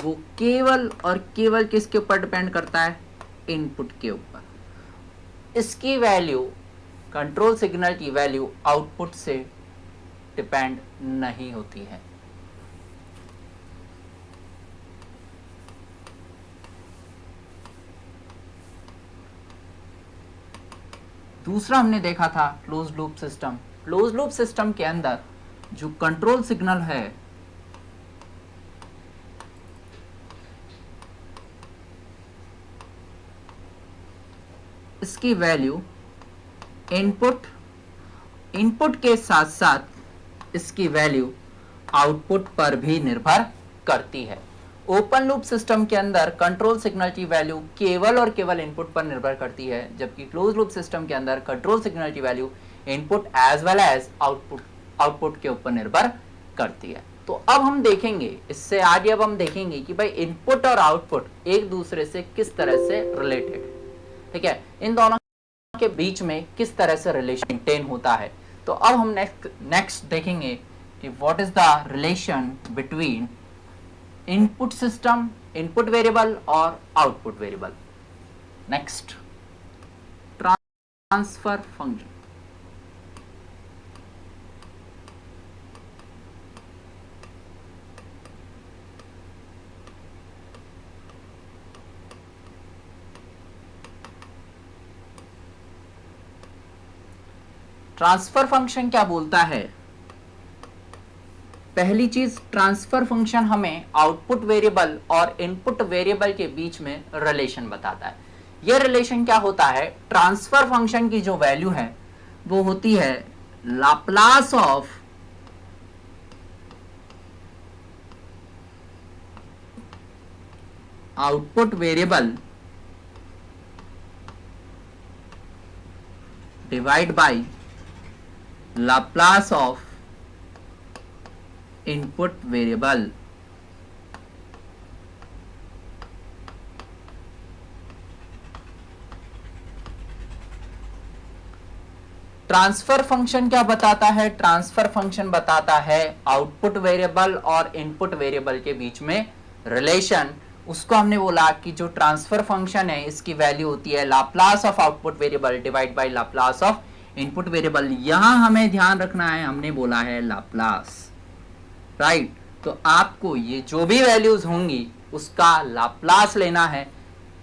वो केवल और केवल किसके ऊपर डिपेंड करता है? इनपुट के ऊपर। इसकी वैल्यू, कंट्रोल सिग्नल की वैल्यू आउटपुट से डिपेंड नहीं होती है। दूसरा हमने देखा था close loop system. Close loop system के अंदर जो कंट्रोल सिग्नल है इसकी वैल्यू इनपुट के साथ साथ इसकी वैल्यू आउटपुट पर भी निर्भर करती है। ओपन लूप सिस्टम के अंदर कंट्रोल सिग्नल की वैल्यू केवल और केवल इनपुट पर निर्भर करती है, जबकि क्लोज लूप सिस्टम के अंदर कंट्रोल सिग्नल की value input as well as output के ऊपर निर्भर करती है। तो अब हम देखेंगे, इससे आगे अब हम देखेंगे कि भाई इनपुट और आउटपुट एक दूसरे से किस तरह से रिलेटेड है। ठीक है, इन दोनों के बीच में किस तरह से रिलेशन मेंटेन होता है। तो अब हम नेक्स्ट देखेंगे कि what is the relation between input system, input variable और output variable. Next, transfer function. Transfer function क्या बोलता है? पहली चीज, ट्रांसफर फंक्शन हमें आउटपुट वेरिएबल और इनपुट वेरिएबल के बीच में रिलेशन बताता है। यह रिलेशन क्या होता है? ट्रांसफर फंक्शन की जो वैल्यू है वो होती है Laplace of output variable divide by Laplace of input variable. Transfer function क्या बताता है? ट्रांसफर फंक्शन बताता है आउटपुट वेरिएबल और इनपुट वेरिएबल के बीच में रिलेशन। उसको हमने बोला कि जो ट्रांसफर फंक्शन है इसकी वैल्यू होती है Laplace of output variable divide by Laplace of input variable. यहां हमें ध्यान रखना है, हमने बोला है लाप्लास, राइट। तो आपको ये जो भी वैल्यूज होंगी उसका लाप्लास लेना है।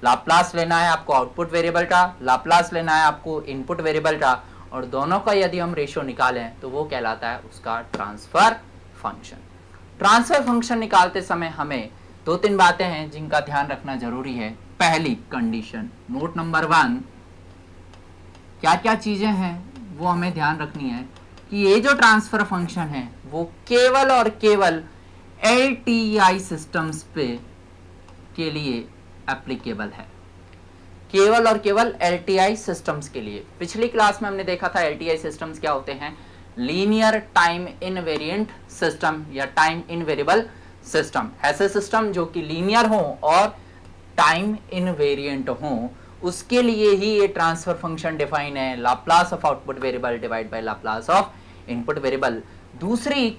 लाप्लास लेना है आपको आउटपुट वेरिएबल का, लाप्लास लेना है आपको इनपुट वेरिएबल का, और दोनों का यदि हम रेशियो निकालें तो वो कहलाता है उसका ट्रांसफर फंक्शन। ट्रांसफर फंक्शन निकालते समय हमें दो तीन बातें हैं जिनका ध्यान रखना जरूरी है। पहली कंडीशन, नोट नंबर 1, क्या क्या चीजें हैं वो हमें ध्यान रखनी है कि ये जो ट्रांसफर फंक्शन है वो केवल और केवल LTI सिस्टम्स पे के लिए एप्लीकेबल है। केवल और केवल LTI सिस्टम्स के लिए। पिछली क्लास में हमने देखा था LTI सिस्टम्स क्या होते हैं? लीनियर टाइम इनवेरिएंट सिस्टम या टाइम इनवेरिएबल सिस्टम। ऐसे सिस्टम जो कि लीनियर हो और टाइम इनवेरिएंट हो, उसके लिए ही ये ट्रांसफर फंक्शन डिफाइन है, Laplace of output variable divide by Laplace of input variable. दूसरी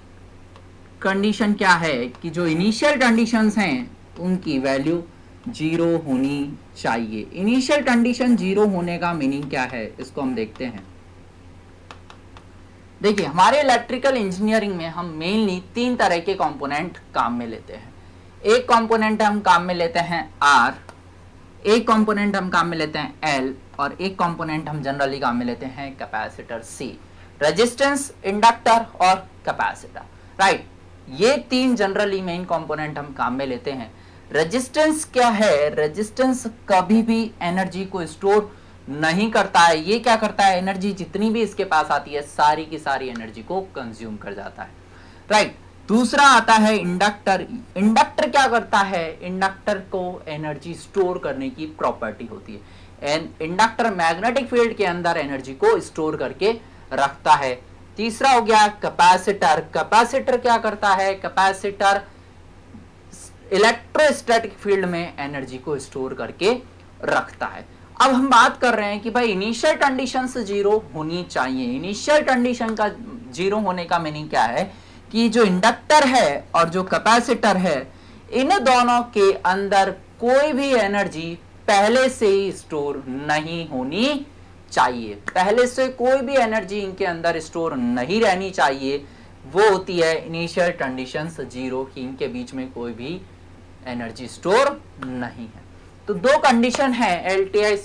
कंडीशन क्या है कि जो इनिशियल कंडीशंस हैं उनकी वैल्यू 0 होनी चाहिए। इनिशियल कंडीशन 0 होने का मीनिंग क्या है इसको हम देखते हैं। देखिए, हमारे इलेक्ट्रिकल इंजीनियरिंग में हम मेनली 3 तरह के कंपोनेंट काम में लेते हैं। एक कंपोनेंट हम काम में लेते हैं R, एक कंपोनेंट हम काम में लेते हैं L, और एक कंपोनेंट हम जनरली काम में लेते हैं कैपेसिटर C। रेजिस्टेंस, इंडक्टर और कैपेसिटर, राइट। ये 3 जनरली मेन कंपोनेंट हम काम में लेते हैं। रेजिस्टेंस क्या है? रेजिस्टेंस कभी भी एनर्जी को स्टोर नहीं करता है। ये क्या करता है? एनर्जी जितनी भी इसके पास आती है सारी की सारी एनर्जी को कंज्यूम कर जाता है, राइट। दूसरा आता है इंडक्टर। इंडक्टर क्या करता है? इंडक्टर को एनर्जी स्टोर करने की प्रॉपर्टी होती है। इंडक्टर मैग्नेटिक फील्ड के अंदर एनर्जी को स्टोर करके रखता है। तीसरा हो गया कैपेसिटर। कैपेसिटर क्या करता है? कैपेसिटर इलेक्ट्रोस्टैटिक फील्ड में एनर्जी को स्टोर करके रखता है। अब हम बात कर रहे हैं कि भाई इनिशियल कंडीशन से 0 होनी चाहिए। इनिशियल कंडीशन का 0 होने का मीनिंग क्या है कि जो इंडक्टर है और जो कैपेसिटर है इन दोनों के अंदर कोई भी एनर्जी पहले से ही स्टोर नहीं होनी चाहिए, पहले से कोई भी एनर्जी इनके अंदर स्टोर नहीं रहनी चाहिए। वो होती है इनिशियल कंडीशंस जीरो, कि इनके बीच में कोई भी एनर्जी स्टोर नहीं है। तो दो कंडीशन है एलटीआई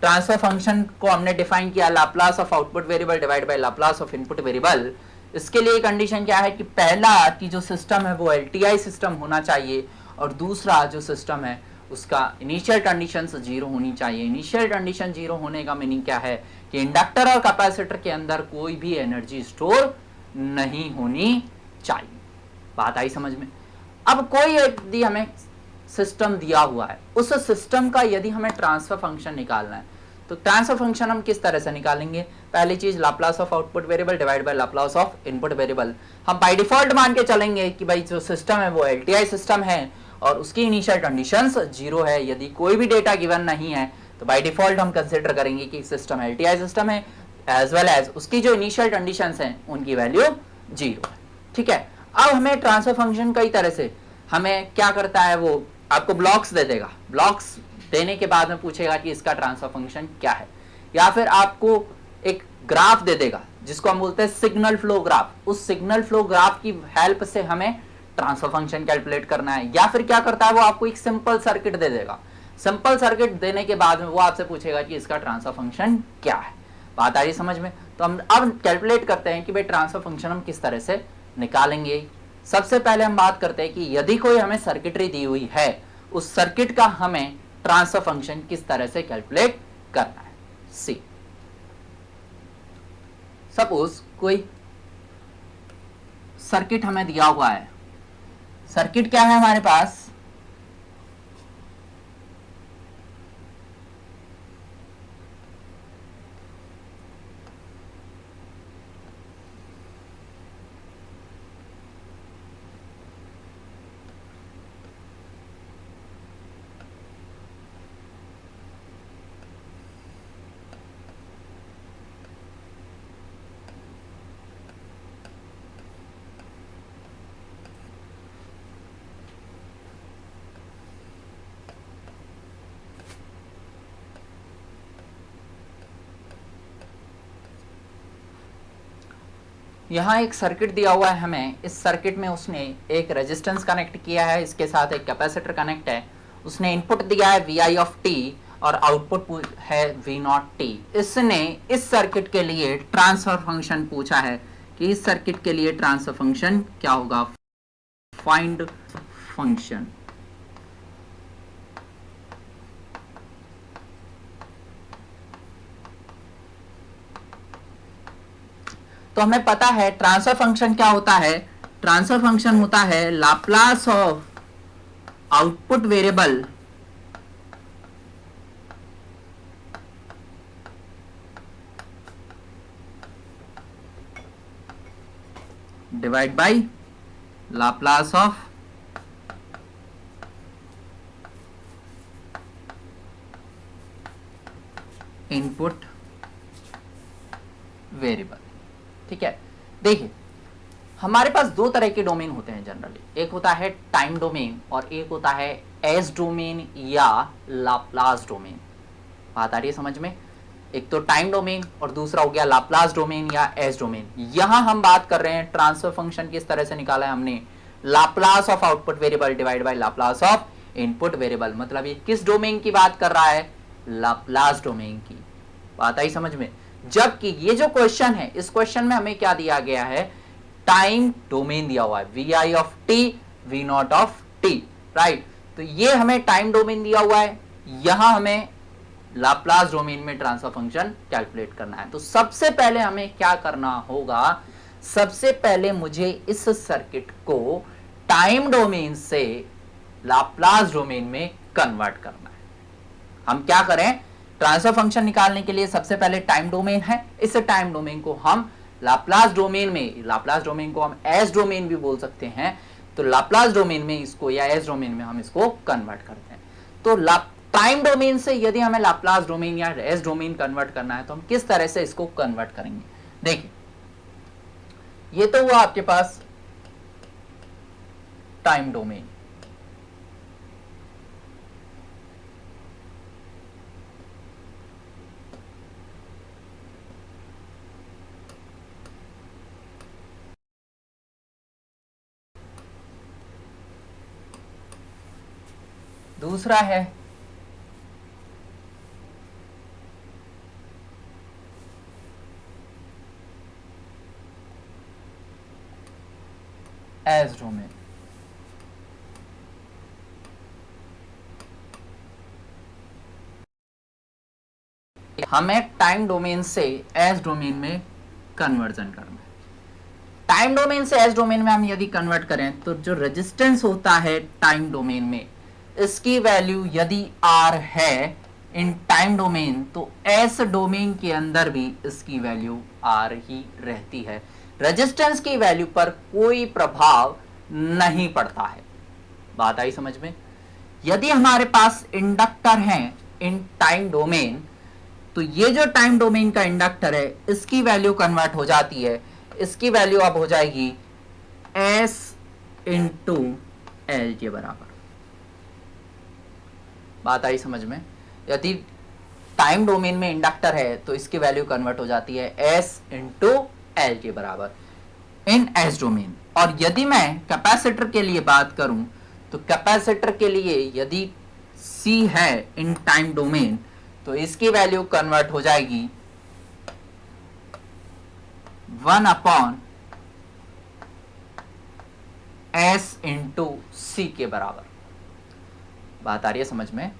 ट्रांसफर फंक्शन को हमने डिफाइन किया, Laplace of output variable divide by Laplace of input variable. इसके लिए कंडीशन क्या है कि पहला कि जो सिस्टम है वो एलटीआई सिस्टम होना चाहिए, और दूसरा जो सिस्टम है उसका इनिशियल कंडीशन जीरो होनी चाहिए। इनिशियल कंडीशन जीरो होने का मीनिंग क्या है कि इंडक्टर और कैपेसिटर के अंदर कोई भी एनर्जी स्टोर नहीं होनी चाहिए। बात आई समझ में? अब कोई यदि हमें सिस्टम दिया हुआ है, उस सिस्टम का यदि हमें ट्रांसफर फंक्शन निकालना है, तो ट्रांसफर फंक्शन हम किस तरह से निकालेंगे? पहली चीज Laplace of output variable divide by Laplace of input variable. हम बाय डिफॉल्ट मान के चलेंगे कि भाई जो सिस्टम है वो एलटीआई सिस्टम है और उसकी इनिशियल कंडीशंस जीरो है। यदि कोई भी डेटा गिवन नहीं है तो बाय डिफॉल्ट हम कंसीडर करेंगे कि सिस्टम एलटीआई सिस्टम है, एज वेल एज उसकी जो इनिशियल कंडीशंस हैं उनकी वैल्यू जीरो है। ठीक है, अब हमें ट्रांसफर फंक्शन कई तरह से हमें क्या करता है, वो आपको ब्लॉक्स दे देगा, ब्लॉक्स देने के बाद में पूछेगा कि इसका ट्रांसफर फंक्शन क्या है, या फिर आपको एक ग्राफ दे देगा जिसको हम बोलते हैं सिग्नल फ्लो ग्राफ। उस सिग्नल फ्लो ग्राफ की हेल्प से हमें ट्रांसफर फंक्शन कैलकुलेट करना है। या फिर क्या करता है, वो आपको एक सिंपल सर्किट दे देगा। सिंपल सर्किट देने के बाद में वो आपसे पूछेगा कि इसका ट्रांसफर फंक्शन क्या है। बात आ रही समझ में? तो हम अब कैलकुलेट करते हैं कि भाई ट्रांसफर फंक्शन हम किस तरह से निकालेंगे। सबसे पहले हम बात करते हैं कि यदि कोई हमें सर्किटरी दी हुई है, उस सर्किट का हमें ट्रांसफर फंक्शन किस तरह से कैलकुलेट करना है। सी सपोज कोई सर्किट हमें दिया हुआ है। सर्किट क्या है हमारे पास? यहाँ एक सर्किट दिया हुआ है हमें। इस सर्किट में उसने एक रेजिस्टेंस कनेक्ट किया है, इसके साथ एक कैपेसिटर कनेक्ट है। उसने इनपुट दिया है वी आई ऑफ टी और आउटपुट है वी नॉट टी। इसने इस सर्किट के लिए ट्रांसफर फंक्शन पूछा है कि इस सर्किट के लिए ट्रांसफर फंक्शन क्या होगा। Find function. तो हमें पता है ट्रांसफर फंक्शन क्या होता है। ट्रांसफर फंक्शन होता है Laplace of output variable divide by Laplace of input variable. ठीक है, देखिए हमारे पास दो तरह के डोमेन होते हैं जनरली। एक होता है टाइम डोमेन और एक होता है एज डोमेन या लाप्लास डोमेन। बात आ रही है समझ में? एक तो टाइम डोमेन और दूसरा हो गया लाप्लास डोमेन या एज डोमेन। यहां हम बात कर रहे हैं ट्रांसफर फंक्शन किस तरह से निकाला है हमने, Laplace of output variable divide by Laplace of input variable. मतलब ये किस डोमेन की बात कर रहा है? लाप्लास डोमेन की। बात आई समझ में? जबकि ये जो क्वेश्चन है, इस क्वेश्चन में हमें क्या दिया गया है? टाइम डोमेन दिया हुआ है, V I of T V naught of T, right. तो ये हमें टाइम डोमेन दिया हुआ है, यहां हमें लाप्लास डोमेन में ट्रांसफर फंक्शन कैलकुलेट करना है। तो सबसे पहले हमें क्या करना होगा? सबसे पहले मुझे इस सर्किट को टाइम डोमेन से लाप्लास डोमेन में कन्वर्ट करना है। हम क्या करें? ट्रांसफर फंक्शन निकालने के लिए सबसे पहले टाइम डोमेन है, इस टाइम डोमेन को हम लाप्लास डोमेन में, लाप्लास डोमेन को हम एस डोमेन भी बोल सकते हैं, तो लाप्लास डोमेन में इसको या एस डोमेन में हम इसको कन्वर्ट करते हैं। तो टाइम डोमेन से यदि हमें लाप्लास डोमेन या एस डोमेन कन्वर्ट करना है तो हम किस तरह से इसको कन्वर्ट करेंगे? देखिए ये तो हुआ आपके पास टाइम डोमेन, दूसरा है एज डोमेन। हमें टाइम डोमेन से एज डोमेन में कन्वर्जन करना है। टाइम डोमेन से एज डोमेन में हम यदि कन्वर्ट करें तो जो रेजिस्टेंस होता है टाइम डोमेन में, इसकी वैल्यू यदि R है इन टाइम डोमेन, तो एस डोमेन के अंदर भी इसकी वैल्यू R ही रहती है। रेजिस्टेंस की वैल्यू पर कोई प्रभाव नहीं पड़ता है। बात आई समझ में? यदि हमारे पास इंडक्टर है इन टाइम डोमेन, तो ये जो टाइम डोमेन का इंडक्टर है इसकी वैल्यू कन्वर्ट हो जाती है, इसकी वैल्यू अब हो जाएगी S इंटू एल के बराबर। बात आई समझ में? यदि टाइम डोमेन में इंडक्टर है तो इसकी वैल्यू कन्वर्ट हो जाती है S इंटू एल के बराबर इन एस डोमेन। और यदि मैं कैपेसिटर के लिए बात करूं तो कैपेसिटर के लिए यदि C है इन टाइम डोमेन, तो इसकी वैल्यू कन्वर्ट हो जाएगी 1/S इंटू सी के बराबर। बात आ रही है समझ में?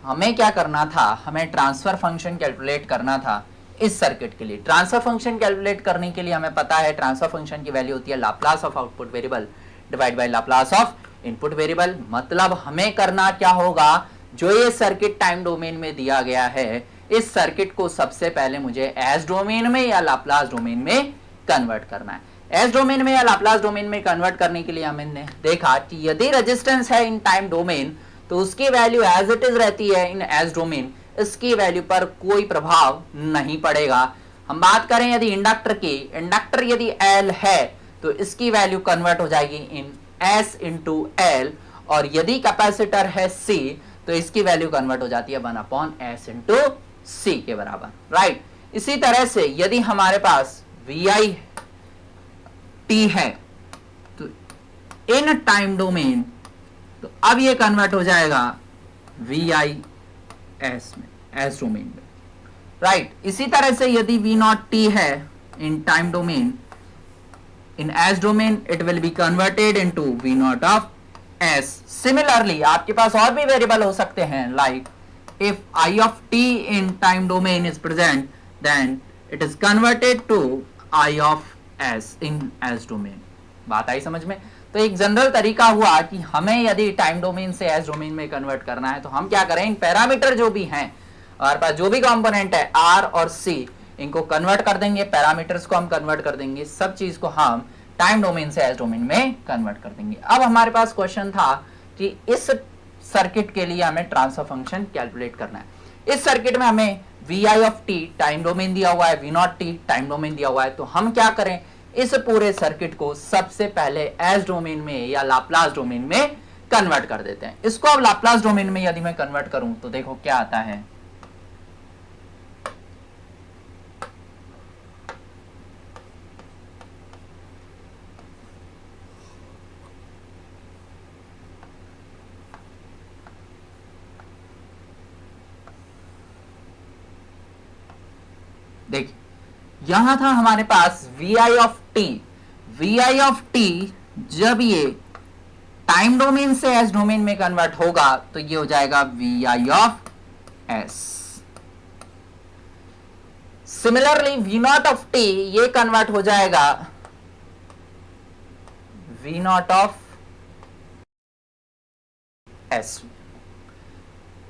हमें क्या करना था, हमें ट्रांसफर फंक्शन कैलकुलेट करना था इस सर्किट के लिए। ट्रांसफर फंक्शन कैलकुलेट करने के लिए हमें पता है ट्रांसफर फंक्शन की वैल्यू होती है Laplace of output variable divide by Laplace of input variable. मतलब हमें करना क्या होगा, जो ये सर्किट टाइम डोमेन में दिया गया है, इस सर्किट को सबसे पहले मुझे एस डोमेन में या लाप्लास डोमेन में कन्वर्ट करना है। एस डोमेन में या लाप्लास डोमेन में कन्वर्ट करने के लिए हमने देखा कि यदि रेजिस्टेंस है इन टाइम डोमेन तो उसकी वैल्यू एज इट इज रहती है इन एस डोमेन, इसकी वैल्यू पर कोई प्रभाव नहीं पड़ेगा। हम बात करें यदि इंडक्टर की, इंडक्टर यदि एल है तो इसकी वैल्यू कन्वर्ट हो जाएगी इन एस इंटू एल, और यदि कैपेसिटर है सी तो इसकी वैल्यू कन्वर्ट हो जाती है 1/S इंटू सी के बराबर, राइट। इसी तरह से यदि हमारे पास VI T है तो इन टाइम डोमेन, तो अब ये कन्वर्ट हो जाएगा VI S में, एस डोमेन में, राइट। इसी तरह से यदि V0T है in time domain, in S domain it will be converted into V0 of S. Similarly आपके पास और भी वेरिएबल हो सकते हैं, like if I of t in time domain is present then it is converted to I of S in S domain. बात आई समझ में? तो एक जनरल तरीका हुआ कि हमें यदि टाइम डोमेन से एस डोमेन में कन्वर्ट करना है तो हम क्या करें, इन पैरामीटर जो भी हैं, हमारे पास जो भी कंपोनेंट है R और C, इनको कन्वर्ट कर देंगे, पैरामीटर्स को हम कन्वर्ट कर देंगे, सब चीज को हम टाइम डोमेन से एस डोमेन में कन्वर्ट कर देंगे। अब हमारे पास क्वेश्चन था कि इस सर्किट के लिए हमें ट्रांसफर फंक्शन कैलकुलेट करना है। इस सर्किट में हमें VI of t time domain दिया हुआ है, V0T टाइम डोमेन दिया हुआ है, तो हम क्या करें, इस पूरे सर्किट को सबसे पहले एस डोमेन में या लाप्लास डोमेन में कन्वर्ट कर देते हैं। इसको अब लाप्लास डोमेन में यदि मैं कन्वर्ट करूं तो देखो क्या आता है, देखिए यहां था हमारे पास VI of t, VI of t जब ये टाइम डोमेन से एस डोमेन में कन्वर्ट होगा तो ये हो जाएगा VI of S। Similarly V0 of t ये कन्वर्ट हो जाएगा V0 of S।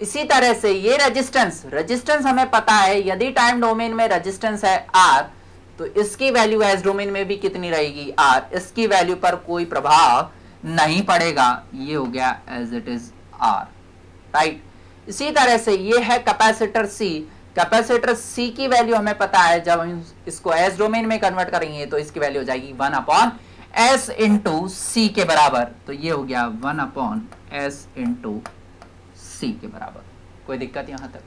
इसी तरह से ये रेजिस्टेंस हमें पता है, यदि टाइम डोमेन में रेजिस्टेंस है R तो इसकी वैल्यू एस डोमेन में भी कितनी रहेगी, R, इसकी वैल्यू पर कोई प्रभाव नहीं पड़ेगा, ये हो गया as it is R, right. इसी तरह से ये है कैपेसिटर C, कैपेसिटर C की वैल्यू हमें पता है, जब हम इसको एस डोमेन में कन्वर्ट करेंगे तो इसकी वैल्यू हो जाएगी 1/S इंटू सी के बराबर, तो ये हो गया 1/S इंटू सी के बराबर। कोई दिक्कत यहां तक,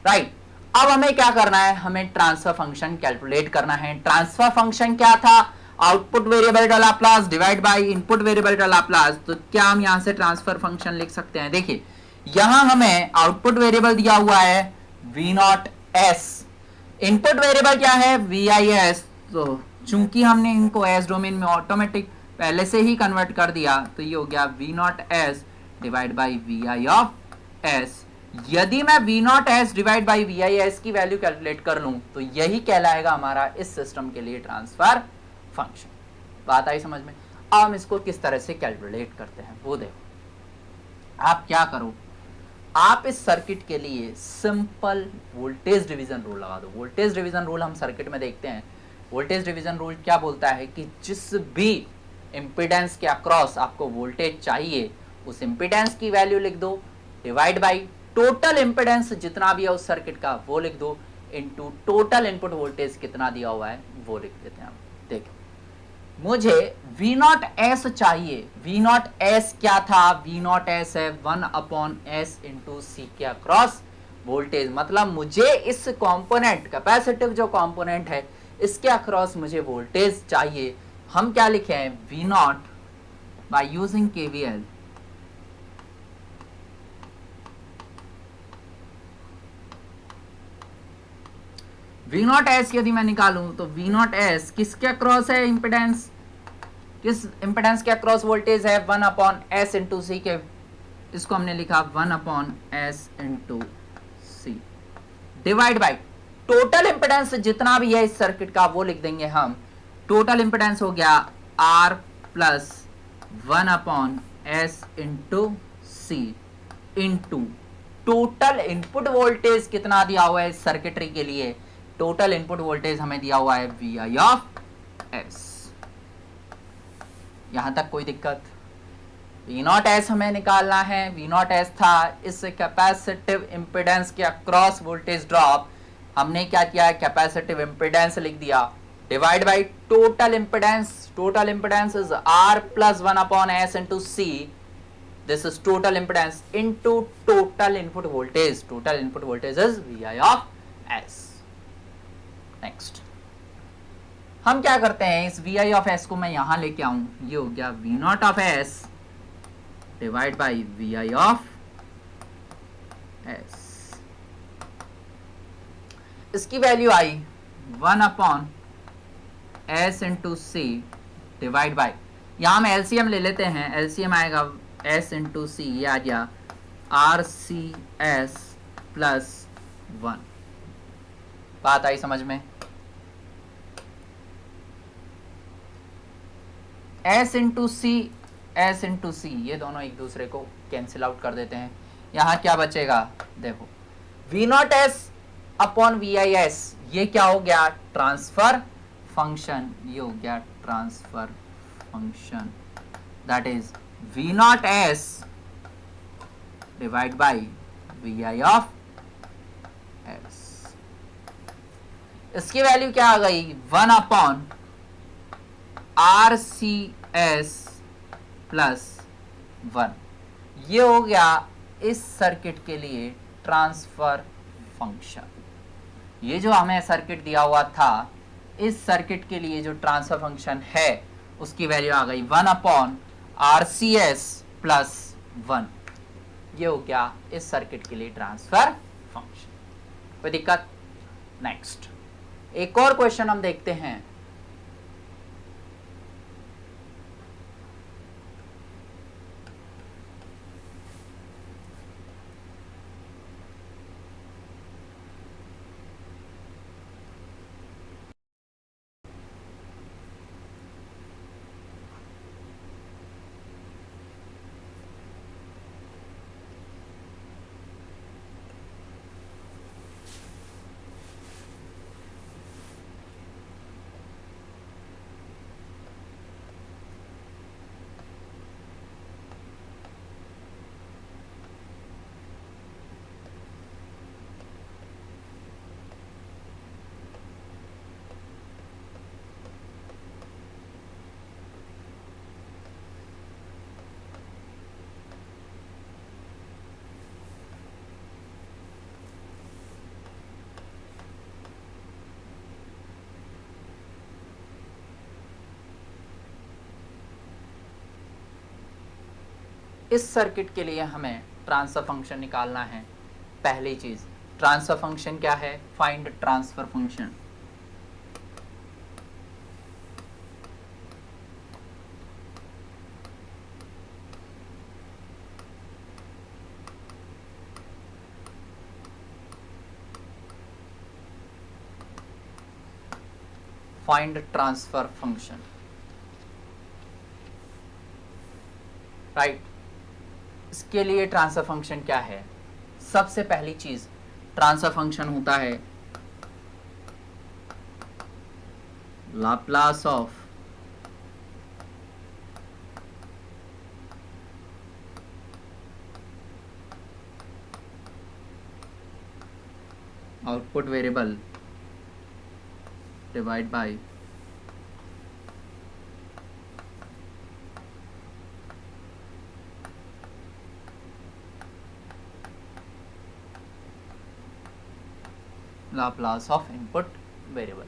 राइट। अब हमें क्या करना है, हमें ट्रांसफर फंक्शन कैलकुलेट करना है। ट्रांसफर फंक्शन क्या था, आउटपुट वेरिएबल का Laplace divide by input variable का लाप्लास। तो क्या हम यहां से ट्रांसफर फंक्शन लिख सकते हैं, देखिए यहां हमें आउटपुट वेरिएबल दिया हुआ है V0S, इनपुट वेरिएबल क्या है VIS। तो चूंकि हमने इनको एस डोमेन में ऑटोमेटिक पहले से ही कन्वर्ट कर दिया, तो ये हो गया V0S डिवाइड बाई VIS। यदि मैं V0S डिवाइड बाई VIS की वैल्यू कैलकुलेट कर लूं तो यही कहलाएगा हमारा इस सिस्टम के लिए ट्रांसफर फंक्शन। बात आई समझ में? अब हम इसको किस तरह से कैलकुलेट करते हैं वो देखो। आप क्या करो, आप इस सर्किट के लिए सिंपल वोल्टेज डिवीजन रूल लगा दो। वोल्टेज डिवीजन रूल हम सर्किट में देखते हैं। वोल्टेज डिवीजन रूल क्या बोलता है कि जिस भी इंपीडेंस के अक्रॉस आपको वोल्टेज चाहिए उस इंपीडेंस की वैल्यू लिख दो, डिवाइड बाई टोटल इंपीडेंस जितना भी है उस सर्किट का वो लिख दो, इनटू टोटल इनपुट वोल्टेज कितना दिया हुआ है वो लिख देते हैं। देखो मुझे V0S चाहिए। V0S क्या था? V0S है 1/S इंटू सी के अक्रॉस वोल्टेज। मतलब मुझे इस कंपोनेंट कैपेसिटिव जो कंपोनेंट है इसके अक्रॉस मुझे वोल्टेज चाहिए। हम क्या लिखे हैं? V0 by using KVL। V0S यदि मैं निकालूं तो V0S किसके अक्रॉस है इंपेडेंस? किस इंपेडेंस के अक्रॉस वोल्टेज है? 1/S इंटू सी के। इसको हमने लिखा 1/S into C divide by total impedance जितना भी है इस सर्किट का वो लिख देंगे हम। टोटल इंपेडेंस हो गया R प्लस 1/S इंटू सी इंटू टोटल इनपुट वोल्टेज कितना दिया हुआ है इस सर्किटरी के लिए? टोटल इनपुट वोल्टेज हमें दिया हुआ है VIS। यहां तक कोई दिक्कत? V0S हमें निकालना है। V0S था इस कैपेसिटिव इंपेडेंस के अक्रॉस वोल्टेज ड्रॉप। हमने क्या किया है? कैपेसिटिव इंपेडेंस लिख दिया divide by total impedance. Total impedance is R plus 1/S into C. This is total impedance into total input voltage. Total input voltage is VIS। Next हम क्या करते हैं? इस VIS को मैं यहां लेके आऊं, ये हो गया V0S डिवाइड बाई VIS। इसकी वैल्यू आई 1/S into C divide by, यहां हम LCM ले लेते हैं। LCM आएगा S इंटू सी, ये आ गया RCS प्लस 1। बात आई समझ में? S इंटू सी, S इंटू सी, ये दोनों एक दूसरे को कैंसिल आउट कर देते हैं। यहां क्या बचेगा? देखो V0S अपॉन VIS, ये क्या हो गया? Transfer function. ये हो गया transfer function, that is V0S divide by VIS। इसकी वैल्यू क्या आ गई? 1/RCS plus 1। ये हो गया इस सर्किट के लिए ट्रांसफर फंक्शन। ये जो हमें सर्किट दिया हुआ था, इस सर्किट के लिए जो ट्रांसफर फंक्शन है उसकी वैल्यू आ गई 1/RCS प्लस 1। ये हो गया इस सर्किट के लिए ट्रांसफर फंक्शन। कोई दिक्कत? नेक्स्ट एक और क्वेश्चन हम देखते हैं। इस सर्किट के लिए हमें ट्रांसफर फंक्शन निकालना है। पहली चीज ट्रांसफर फंक्शन क्या है, find transfer function. Find transfer function, right. इसके लिए ट्रांसफर फंक्शन क्या है, सबसे पहली चीज ट्रांसफर फंक्शन होता है Laplace of output variable divide by Laplace of input variable.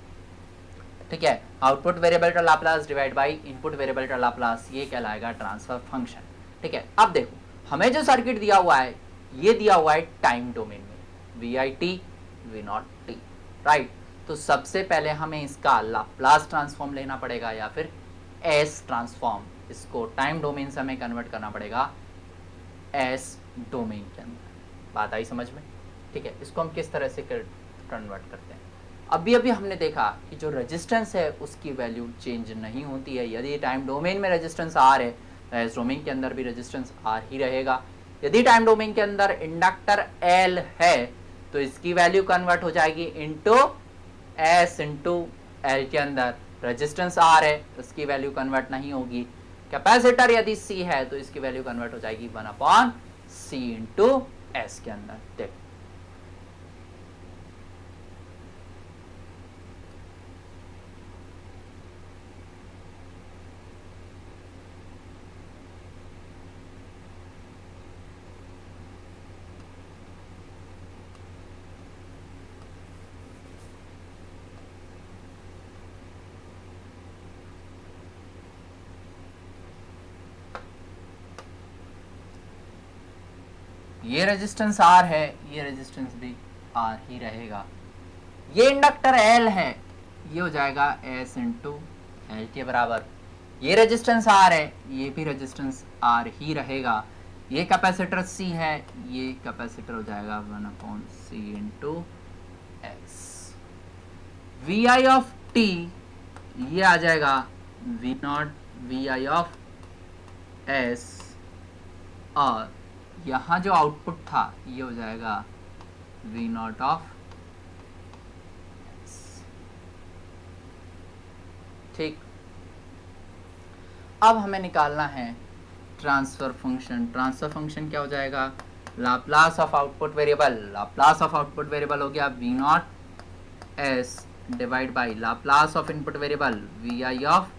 ठीक है, आउटपुट वेरिएबल का Laplace divide by input variable का लाप्लास, ये कहलाएगा ट्रांसफर फंक्शन। ठीक है, अब देखो हमें जो सर्किट दिया हुआ है ये दिया हुआ है टाइम डोमेन में, V I T V naught T, right. तो सबसे पहले हमें इसका लाप्लास ट्रांसफॉर्म लेना पड़ेगा या फिर एस ट्रांसफॉर्म, इसको टाइम डोमेन से हमें कन्वर्ट करना पड़ेगा एस डोमेन के अंदर। बात आई समझ में? ठीक है, इसको हम किस तरह से कन्वर्ट करते हैं। अभी हमने देखा कि जो रेजिस्टेंस है उसकी वैल्यू चेंज नहीं होती है। यदि टाइम डोमेन में रेजिस्टेंस आर है तो एस डोमेन के अंदर भी रेजिस्टेंस आर ही रहेगा। यदि टाइम डोमेन के अंदर इंडक्टर एल है तो इसकी वैल्यू कन्वर्ट हो जाएगी इनटू एस इंटू एल के अंदर रेजिस्टेंस आर है, उसकी वैल्यू कन्वर्ट नहीं होगी। कैपेसिटर यदि सी है तो इसकी वैल्यू कन्वर्ट हो जाएगी 1/c इंटू एस के अंदर। देखो ये रेजिस्टेंस आर है, ये रेजिस्टेंस भी आर ही रहेगा। ये इंडक्टर एल है, ये हो जाएगा एस इंटू एल के बराबर। ये रेजिस्टेंस आर है, ये भी रेजिस्टेंस आर ही रहेगा। ये कैपेसिटर सी है, ये कैपेसिटर हो जाएगा 1/c into X. V I of T ये आ जाएगा V naught V I of S, और यहाँ जो आउटपुट था ये हो जाएगा वी नॉट ऑफ एक्स। ठीक, अब हमें निकालना है ट्रांसफर फंक्शन। ट्रांसफर फंक्शन क्या हो जाएगा, Laplace of output variable. Laplace of output variable हो गया V naught S divide by Laplace of input variable V I of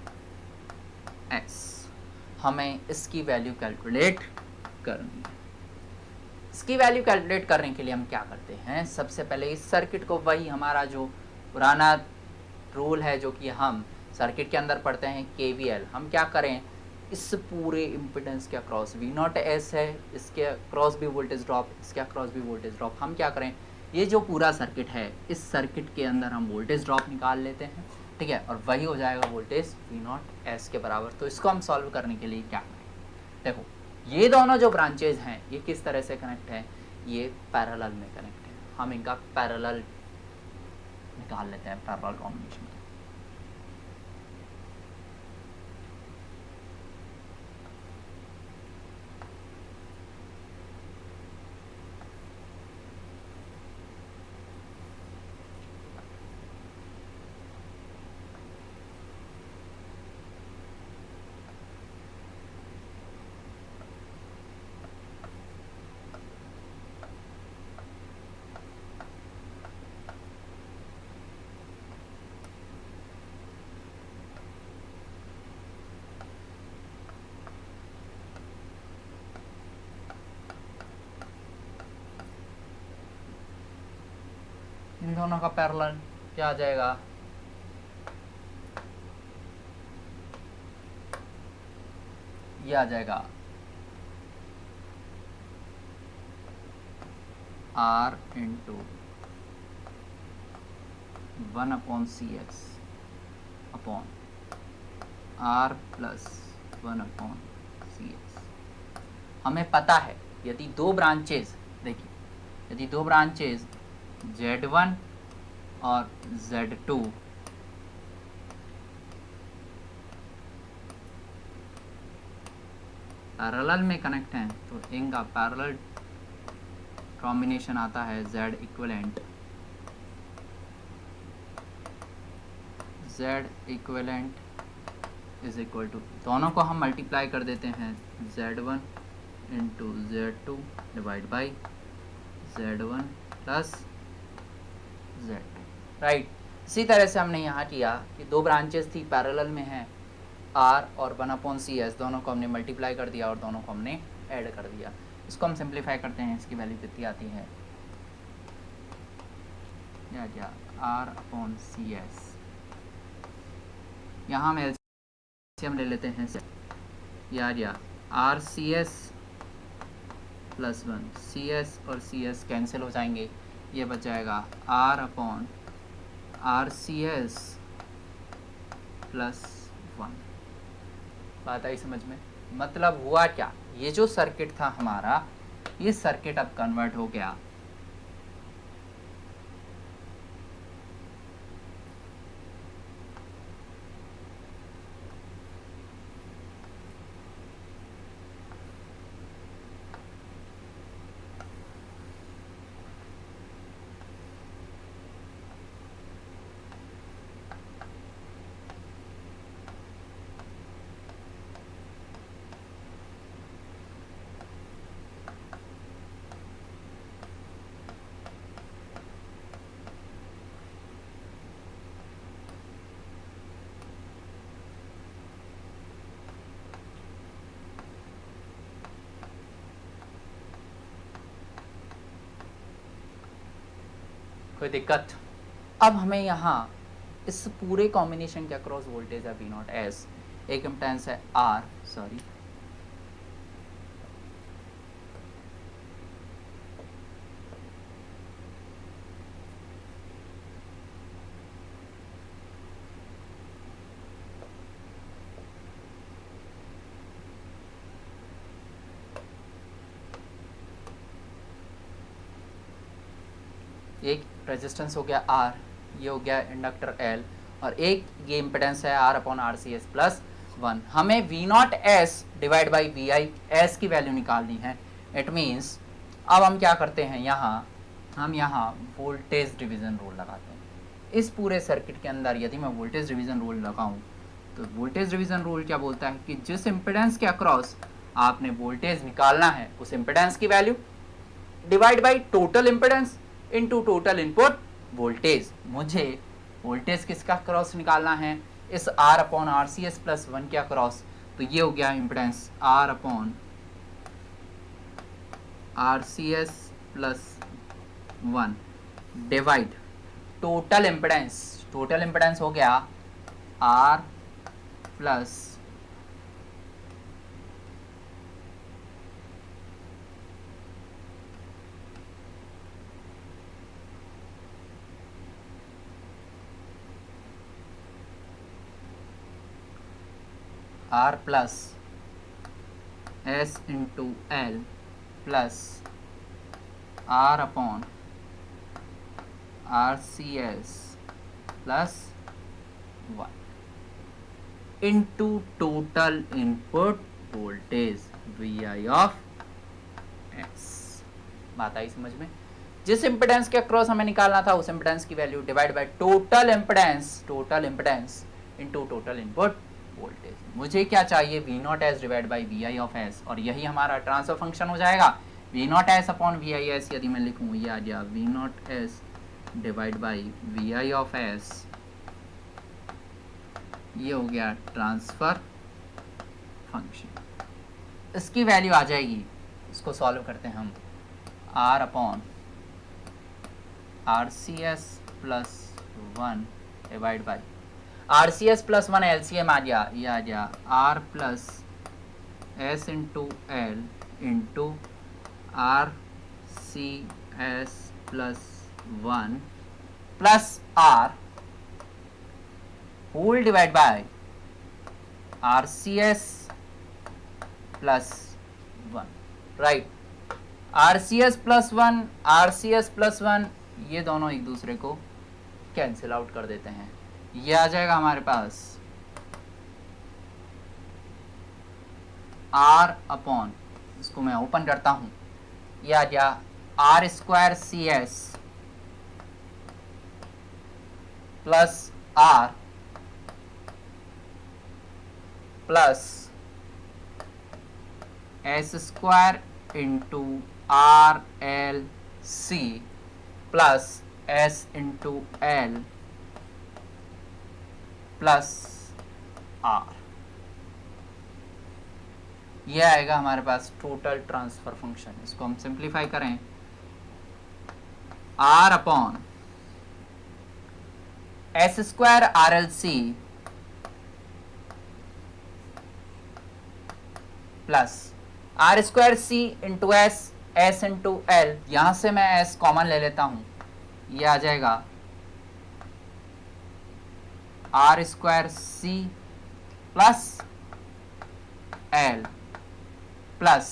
S. हमें इसकी वैल्यू कैलकुलेट करनी है। इसकी वैल्यू कैलकुलेट करने के लिए हम क्या करते हैं, सबसे पहले इस सर्किट को, वही हमारा जो पुराना रूल है जो कि हम सर्किट के अंदर पढ़ते हैं केवीएल, हम क्या करें इस पूरे इम्पिडेंस के अक्रॉस वी नॉट एस है, इसके अक्रॉस भी वोल्टेज ड्रॉप, इसके अक्रॉस भी वोल्टेज ड्रॉप, हम क्या करें ये जो पूरा सर्किट है इस सर्किट के अंदर हम वोल्टेज ड्रॉप निकाल लेते हैं। ठीक है, और वही हो जाएगा वोल्टेज वी नॉट एस के बराबर। तो इसको हम सॉल्व करने के लिए क्या करें, देखो ये दोनों जो ब्रांचेज हैं ये किस तरह से कनेक्ट है, ये पैरेलल में कनेक्ट है। हम इनका पैरेलल निकाल लेते हैं, पैरेलल कॉम्बिनेशन। इन दोनों का पैरेलल क्या आ जाएगा, ये आ जाएगा R into 1/CS upon R plus 1/CS। हमें पता है यदि दो ब्रांचेज, देखिए यदि दो ब्रांचेज Z1 और Z2 पैरेलल में कनेक्ट हैं तो इनका पैरेलल कॉम्बिनेशन आता है Z equivalent is equal to, दोनों को हम मल्टीप्लाई कर देते हैं Z1 into Z2 divide by Z1 plus Z2, right. इसी तरह से हमने यहाँ किया कि दो ब्रांचेस थी पैरेलल में हैं R और 1/CS, दोनों को हमने मल्टीप्लाई कर दिया और दोनों को हमने ऐड कर दिया। इसको हम सिंप्लीफाई करते हैं, इसकी वैल्यू कितनी आती है, क्या R/CS। यहाँ हम एलसीएम ले लेते हैं, या RCS प्लस 1, CS और CS कैंसिल हो जाएंगे, ये बच जाएगा R/RCS प्लस 1। बात आई समझ में? मतलब हुआ क्या, ये जो सर्किट था हमारा, ये सर्किट अब कन्वर्ट हो गया कोई दिक्कत? अब हमें यहाँ इस पूरे कॉम्बिनेशन के अक्रॉस वोल्टेज है V0S, एक इम्पीडेंस है R, सॉरी एक रेजिस्टेंस हो गया R, ये हो गया इंडक्टर L, और एक ये इम्पिडेंस है R/RCS प्लस 1। हमें V0S डिवाइड बाई VIS की वैल्यू निकालनी है। इट मीन्स अब हम क्या करते हैं, हम यहाँ वोल्टेज डिवीज़न रूल लगाते हैं। इस पूरे सर्किट के अंदर यदि मैं वोल्टेज डिवीज़न रूल लगाऊँ तो वोल्टेज डिवीज़न रूल क्या बोलता है कि जिस इम्पिडेंस के अक्रॉस आपने वोल्टेज निकालना है उस इम्पिडेंस की value divide by total impedance into total input voltage. मुझे वोल्टेज किसका क्रॉस निकालना है, इस R/RCS प्लस 1 के अक्रॉस, तो ये हो गया impedance R/RCS plus 1 divide total impedance हो गया R plus R plus S into L plus R/RCS plus 1 into total input voltage VI of S। बात आई समझ में? जिस इम्पिडेंस के अक्रॉस हमें निकालना था उस इम्पिडेंस की value divide by total impedance into total input voltage. मुझे क्या चाहिए, V0S divide by VI of S, और यही हमारा ट्रांसफर फंक्शन हो जाएगा V0S अपॉन VIS। यदि मैं लिखूँ, ये आ गया V0S divide by VI of S, ये हो गया ट्रांसफर फंक्शन। इसकी वैल्यू आ जाएगी, इसको सॉल्व करते हैं हम, R/RCS plus 1 divide by RCS plus 1 LCM आ गया, ये आ गया R plus S into L into RCS S plus 1 plus R whole divide by R C S plus 1, right. R C S plus 1, R C S plus 1, ये दोनों एक दूसरे को कैंसिल आउट कर देते हैं। ये आ जाएगा हमारे पास r अपॉन, इसको मैं ओपन करता हूं, ये आ गया R square C S plus R plus S square into R L C plus S into L plus R. ये आएगा हमारे पास टोटल ट्रांसफर फंक्शन। इसको हम सिंप्लीफाई करें, R upon S square R L C plus R square C into S, S into L, यहां से मैं S common ले लेता हूं, ये आ जाएगा R square C plus L plus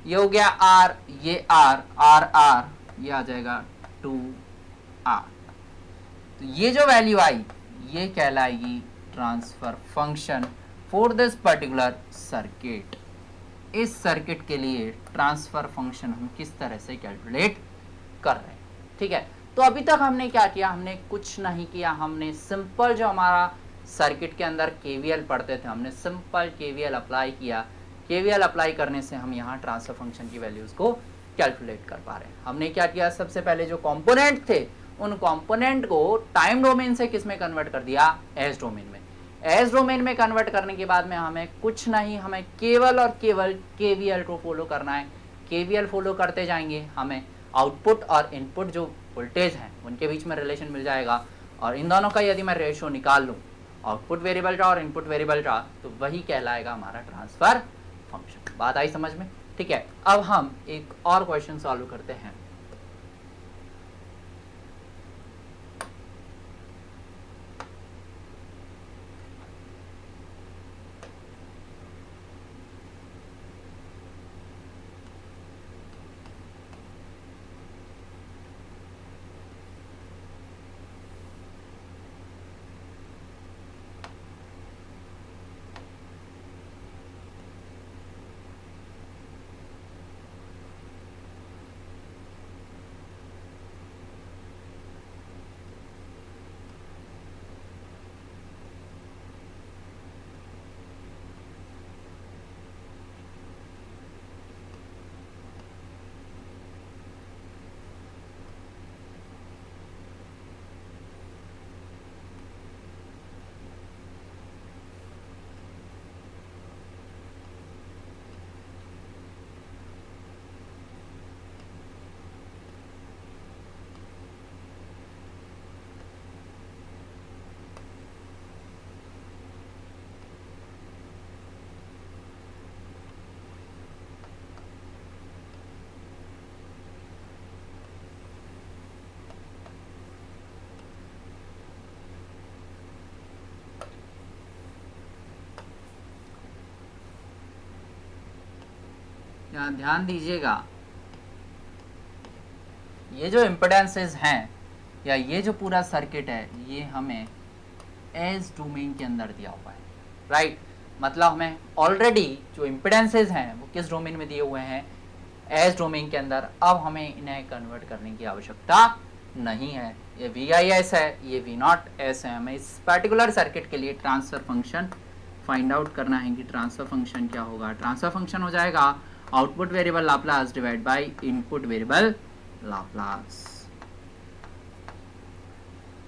ये हो गया आर, ये आर, आर आर, ये आ जाएगा 2r। तो ये जो वैल्यू आई ये कहलाएगी transfer function for this particular circuit. इस सर्किट के लिए ट्रांसफर फंक्शन हम किस तरह से कैलकुलेट कर रहे हैं, ठीक है। तो अभी तक हमने क्या किया, हमने कुछ नहीं किया, हमने सिंपल जो हमारा सर्किट के अंदर केवीएल पढ़ते थे, हमने सिंपल केवीएल अप्लाई किया। केवीएल अप्लाई करने से हम यहाँ ट्रांसफर फंक्शन की वैल्यूज को कैलकुलेट कर पा रहे हैं। हमने क्या किया, सबसे पहले जो कंपोनेंट थे उन कंपोनेंट को टाइम डोमेन से किस में कन्वर्ट कर दिया, एज डोमेन में। एज डोमेन में कन्वर्ट करने के बाद में हमें कुछ नहीं, हमें केवल और केवल केवीएल को फॉलो करना है। केवीएल फॉलो करते जाएंगे, हमें आउटपुट और इनपुट जो वोल्टेज हैं उनके बीच में रिलेशन मिल जाएगा। और इन दोनों का यदि मैं रेशियो निकाल लूँ, आउटपुट वेरिएबल का और इनपुट वेरिएबल का, तो वही कहलाएगा हमारा ट्रांसफर फंक्शन। बात आई समझ में, ठीक है। अब हम एक और क्वेश्चन सॉल्व करते हैं। यहाँ ध्यान दीजिएगा, ये जो इम्पिडेंसेस हैं या ये जो पूरा सर्किट है ये हमें एज डोमेन के अंदर दिया हुआ है, राइट। मतलब हमें ऑलरेडी जो इम्पिडेंसेस हैं वो किस डोमेन में दिए हुए हैं, एज डोमेन के अंदर। अब हमें इन्हें कन्वर्ट करने की आवश्यकता नहीं है। ये VIS है, ये V0S है। हमें इस पर्टिकुलर सर्किट के लिए ट्रांसफर फंक्शन फाइंड आउट करना है कि ट्रांसफर फंक्शन क्या होगा। ट्रांसफर फंक्शन हो जाएगा output variable Laplace divide by input variable Laplace.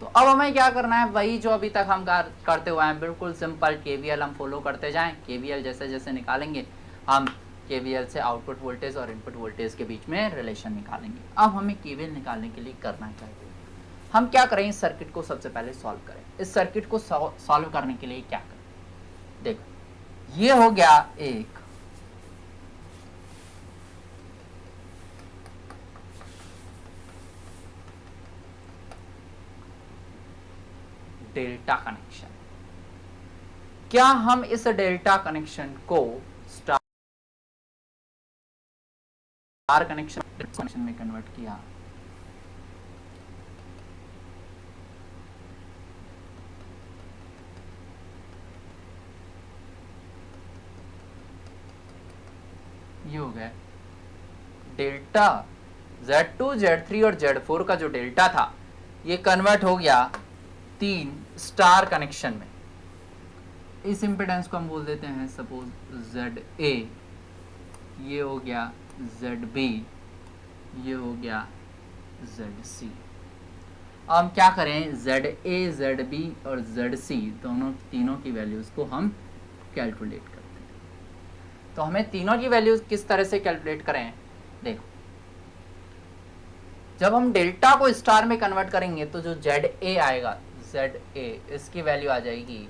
तो अब हमें क्या करना है, वही जो अभी तक हम करते हुए हैं, बिल्कुल सिंपल केवीएल हम फॉलो करते जाएं। केवीएल जैसे जैसे निकालेंगे हम केवीएल से आउटपुट वोल्टेज और इनपुट वोल्टेज के बीच में रिलेशन निकालेंगे। अब हमें केवीएल निकालने के लिए करना क्या है, हम क्या करें, इस सर्किट को सबसे पहले सॉल्व करें। इस सर्किट को सॉल्व करने के लिए क्या करें, देखो ये हो गया एक डेल्टा कनेक्शन। क्या हम इस डेल्टा कनेक्शन को स्टार कनेक्शन में कन्वर्ट किया? ये हो गया डेल्टा Z2, Z3 और Z4 का जो डेल्टा था ये कन्वर्ट हो गया 3 स्टार कनेक्शन में। इस इम्पिडेंस को हम बोल देते हैं सपोज ZA, ये हो गया ZB, ये हो गया ZC। अब हम क्या करें, ZA, ZB और ZC तीनों की वैल्यूज को हम कैलकुलेट करते हैं। तो हमें तीनों की वैल्यूज किस तरह से कैलकुलेट करें, देखो जब हम डेल्टा को स्टार में कन्वर्ट करेंगे तो जो ZA आएगा, ZA इसकी वैल्यू आ जाएगी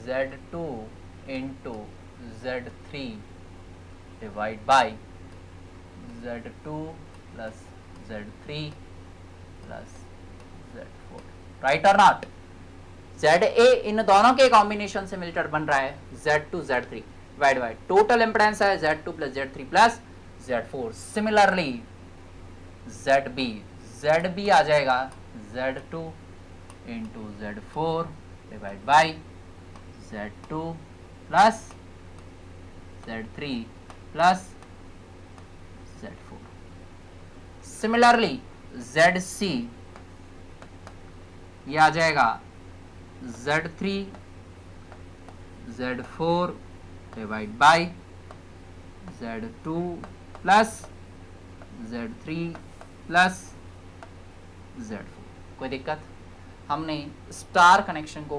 Z2 into Z3 divide by Z2 plus Z3 plus Z4, right और नॉट? ZA इन दोनों के कॉम्बिनेशन से मिलकर बन रहा है Z2 Z3 divide by total impedance है Z2 plus Z3 plus Z4। Similarly ZB आ जाएगा Z2 into Z4 divide by Z2 plus Z3 plus Z4। Similarly ZC ये आ जाएगा Z3 Z4 divide by Z2 plus Z3 plus Z4। कोई दिक्कत? हमने star connection को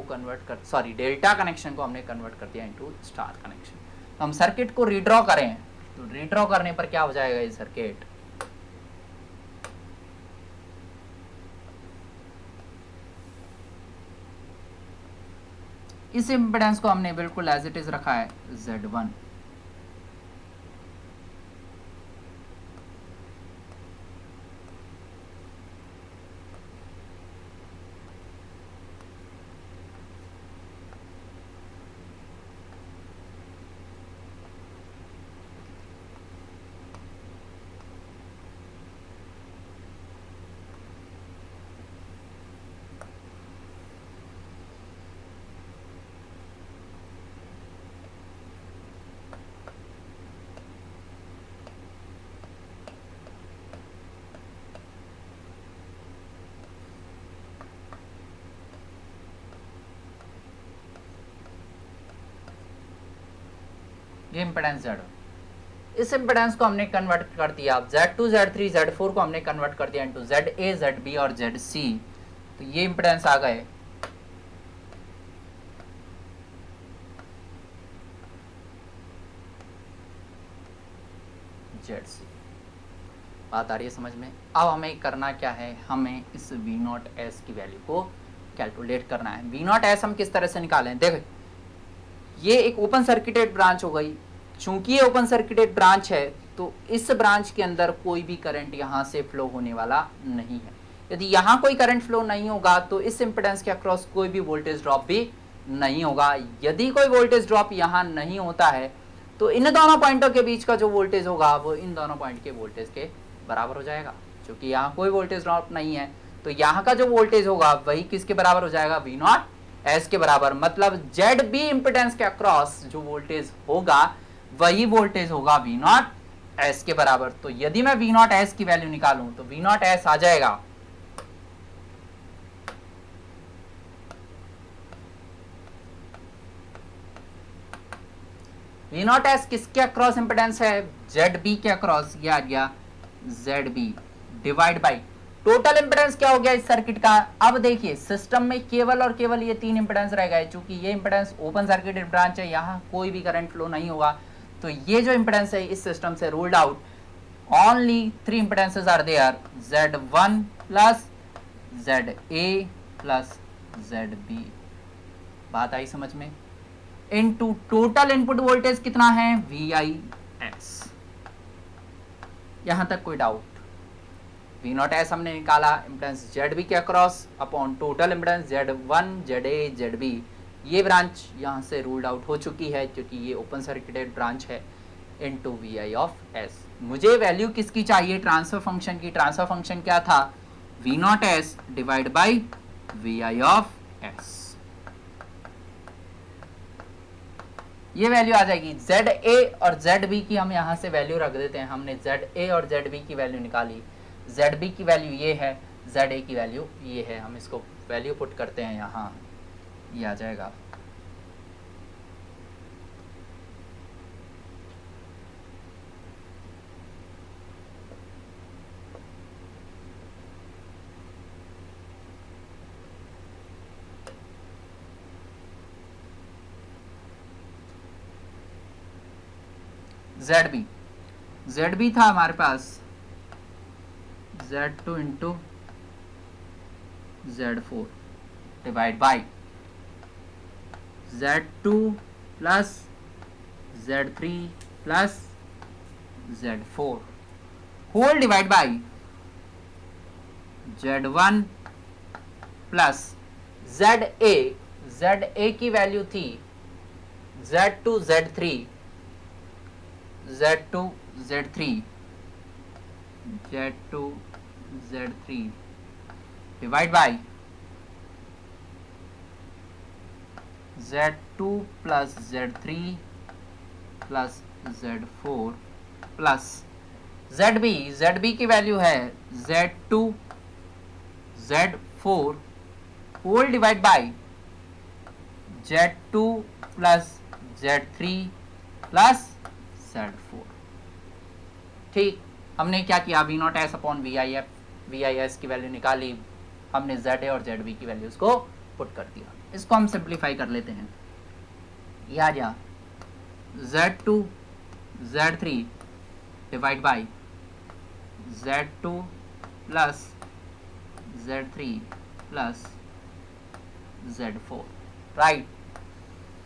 delta connection को हमने कन्वर्ट कर दिया इनटू स्टार कनेक्शन। तो हम सर्किट को रीड्रॉ करें, तो रीड्रॉ करने पर क्या हो जाएगा ये सर्किट, इस इंपेडेंस को हमने बिल्कुल एज इट इज रखा है Z1। ये इंपेडेंस Z, इस इंपेडेंस को हमने कन्वर्ट कर दिया Z2, Z3, Z4 को हमने कन्वर्ट कर दिया इनटू ZA, ZB और ZC। तो ये इंपेडेंस आ गए ZC। बात आ रही है समझ में? अब हमें करना क्या है, हमें इस V0S की वैल्यू को कैलकुलेट करना है। V0S हम किस तरह से निकालें, देखो ये एक ओपन सर्किटेड ब्रांच हो गई। चूंकि ये ओपन सर्किटेड ब्रांच है तो इस ब्रांच के अंदर कोई भी करंट यहाँ से फ्लो होने वाला नहीं है। यदि यहाँ कोई करंट फ्लो नहीं होगा तो इस इंपेडेंस के अक्रॉस कोई भी वोल्टेज ड्रॉप भी नहीं होगा। यदि कोई वोल्टेज ड्रॉप यहाँ नहीं होता है तो इन दोनों पॉइंटों के बीच का जो वोल्टेज होगा वो इन दोनों पॉइंट के वोल्टेज के बराबर हो जाएगा। क्योंकि यहाँ कोई वोल्टेज ड्रॉप नहीं है तो यहाँ का जो वोल्टेज होगा वही किसके बराबर हो जाएगा, V0S के बराबर। मतलब ZB इंपेडेंस के अक्रॉस जो वोल्टेज होगा वही वोल्टेज होगा V0S के बराबर। तो यदि मैं V0S की वैल्यू निकालूं तो V0S आ जाएगा V0S किसके अक्रॉस इंपेडेंस है, ZB के अक्रॉस, ये आ गया ZB divide by total impedance क्या हो गया इस सर्किट का। अब देखिए सिस्टम में केवल और केवल ये 3 इंपेडेंस रह गए। चूंकि ये इंपेडेंस ओपन सर्किटेड ब्रांच है, यहाँ कोई भी करंट फ्लो नहीं होगा तो ये जो इंपेडेंस है इस सिस्टम से ruled out. Only 3 impedances are there, Z1 plus ZA plus ZB। बात आई समझ में? इनटू टोटल इनपुट वोल्टेज कितना है, VIS। यहां तक कोई डाउट? V0S हमने निकाला इम्पीडेंस ZB के across upon total impedance Z1 ZA ZB। ये ब्रांच यहाँ से रूल्ड आउट हो चुकी है क्योंकि ये ओपन सर्किटेड ब्रांच है, इनटू VI ऑफ S। मुझे वैल्यू किसकी चाहिए? ट्रांसफर फंक्शन की। ट्रांसफर फंक्शन क्या था? V0S divide by VI of S। ये वैल्यू आ जाएगी। ZA और ZB की हम यहाँ से वैल्यू रख देते हैं। हमने ZA और ZB की वैल्यू निकाली। ZB की वैल्यू ये है, ZA की वैल्यू ये है। हम इसको वैल्यू पुट करते हैं यहाँ, ये आ जाएगा। ZB था हमारे पास Z2 into Z4 divide by Z2 plus Z3 plus Z4 whole divide by Z1 plus ZA की वैल्यू थी Z2 Z3 divide by Z2 plus Z3 plus Z4 plus ZB की वैल्यू है Z2 Z4 whole divide by Z2 plus Z3 plus Z4। ठीक, हमने क्या किया? V0S upon VIS की value निकाली। हमने ZA और ZB की वैल्यूज को पुट कर दिया। इसको हम सिंप्लीफाई कर लेते हैं। ये आ गया Z2 Z3 divide by Z2 plus Z3 plus Z4 right,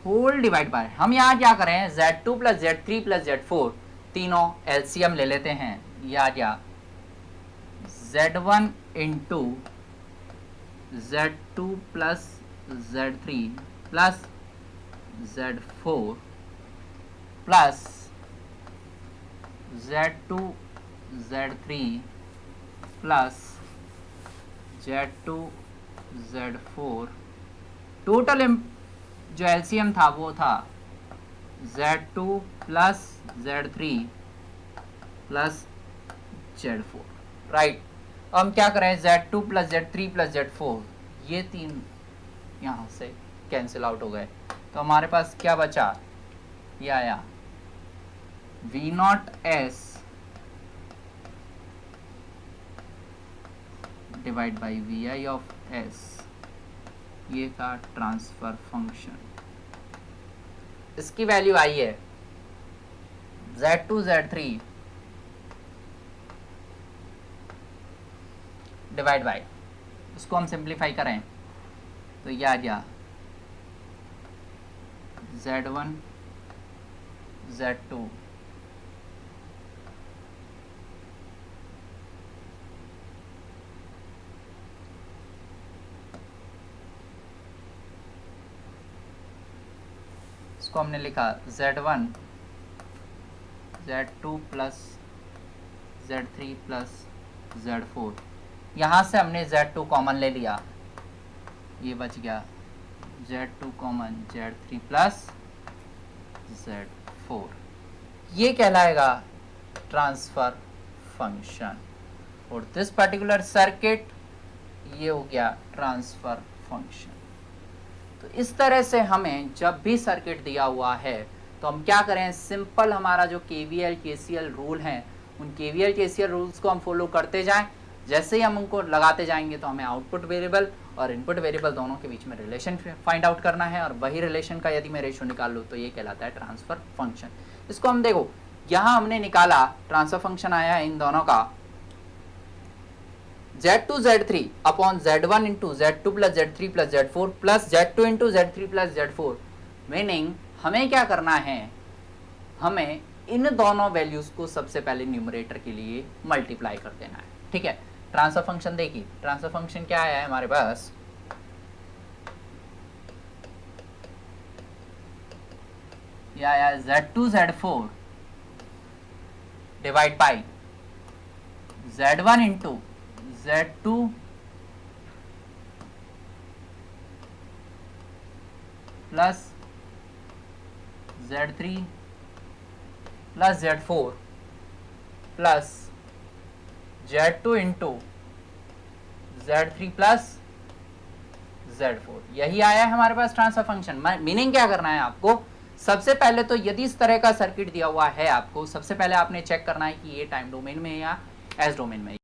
whole divide by. हम यहाँ क्या करें? Z2 plus Z3 plus Z4 तीनों LCM ले लेते हैं। यह आ गया Z1 into Z2 plus Z3 plus Z4 plus Z2 Z3 plus Z2 Z4। Total जो LCM था वो था Z2 plus Z3 plus Z4 right. हम क्या करें? Z2 plus Z3 plus Z4 ये तीन यहाँ से कैंसिल आउट हो गए, तो हमारे पास क्या बचा? ये आया V0S divide by VI of S। ये था ट्रांसफर फंक्शन। इसकी वैल्यू आई है Z2 Z3 डिवाइड बाई, इसको हम सिंप्लीफाई करें तो ये आ गया Z1 Z2 इसको हमने लिखा Z1 Z2 plus Z3 plus Z4। यहाँ से हमने Z2 कॉमन ले लिया, ये बच गया Z2 common Z3 plus Z4। ये कहलाएगा ट्रांसफर फंक्शन। और दिस पर्टिकुलर सर्किट ये हो गया ट्रांसफर फंक्शन। तो इस तरह से हमें जब भी सर्किट दिया हुआ है तो हम क्या करें? सिंपल हमारा जो KVL KCL रूल हैं उन KVL KCL रूल्स को हम फॉलो करते जाएं। जैसे ही हम उनको लगाते जाएंगे तो हमें आउटपुट वेरिएबल और इनपुट वेरिएबल दोनों के बीच में रिलेशन फाइंड आउट करना है, और वही रिलेशन का यदि मैं रेशो निकाल लूँ तो ये कहलाता है ट्रांसफर फंक्शन। इसको हम देखो, यहाँ हमने निकाला ट्रांसफर फंक्शन आया है इन दोनों का Z2 Z3 upon Z1 into Z2 plus Z3 plus Z4 plus Z2 into Z3 plus Z4। Meaning हमें क्या करना है? हमें इन दोनों वैल्यूज को सबसे पहले न्यूमरेटर के लिए मल्टीप्लाई कर देना है। ठीक है, ट्रांसफर फंक्शन देखिए, ट्रांसफर फंक्शन क्या आया है हमारे पास, ये आया Z2 Z4 divide by Z1 into Z2 plus Z3 plus Z4 plus Z2 into Z3 plus Z4, यही आया है हमारे पास ट्रांसफर फंक्शन। मीनिंग क्या करना है आपको, सबसे पहले तो यदि इस तरह का सर्किट दिया हुआ है आपको, सबसे पहले आपने चेक करना है कि ये टाइम डोमेन में है या एस डोमेन में।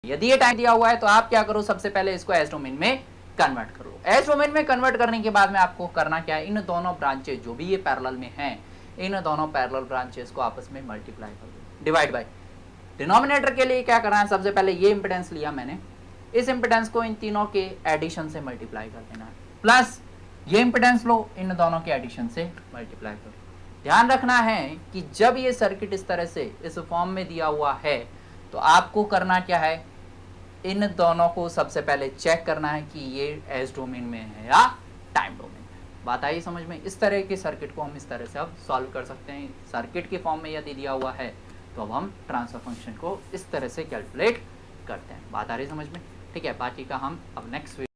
यदि ये टाइम दिया हुआ है तो आप क्या करो, सबसे पहले इसको एस डोमेन में कन्वर्ट करो। एस डोमेन में कन्वर्ट करने के बाद में आपको करना क्या है, इन दोनों ब्रांचेस जो भी ये पैरेलल में हैं, इन दोनों पैरेलल ब्रांचेस को आपस में मल्टीप्लाई कर दो, डिवाइड बाय। डिनोमिनेटर के लिए क्या करना है, सबसे पहले ये इंपेडेंस लिया मैंने, इस इंपेडेंस को इन तीनों के एडिशन से मल्टीप्लाई कर देना है, प्लस ये इंपेडेंस लो, इन दोनों के एडिशन से मल्टीप्लाई करो। ध्यान रखना है कि जब ये सर्किट इस तरह से इस फॉर्म में दिया हुआ है तो आपको करना क्या है, इन दोनों को सबसे पहले चेक करना है कि ये एस डोमेन में है या टाइम डोमेन में। बात आई समझ में। इस तरह के सर्किट को हम इस तरह से अब सॉल्व कर सकते हैं। सर्किट के फॉर्म में यदि दिया हुआ है तो अब हम ट्रांसफर फंक्शन को इस तरह से कैलकुलेट करते हैं। बात आ रही समझ में, ठीक है। बाकी का हम अब नेक्स्ट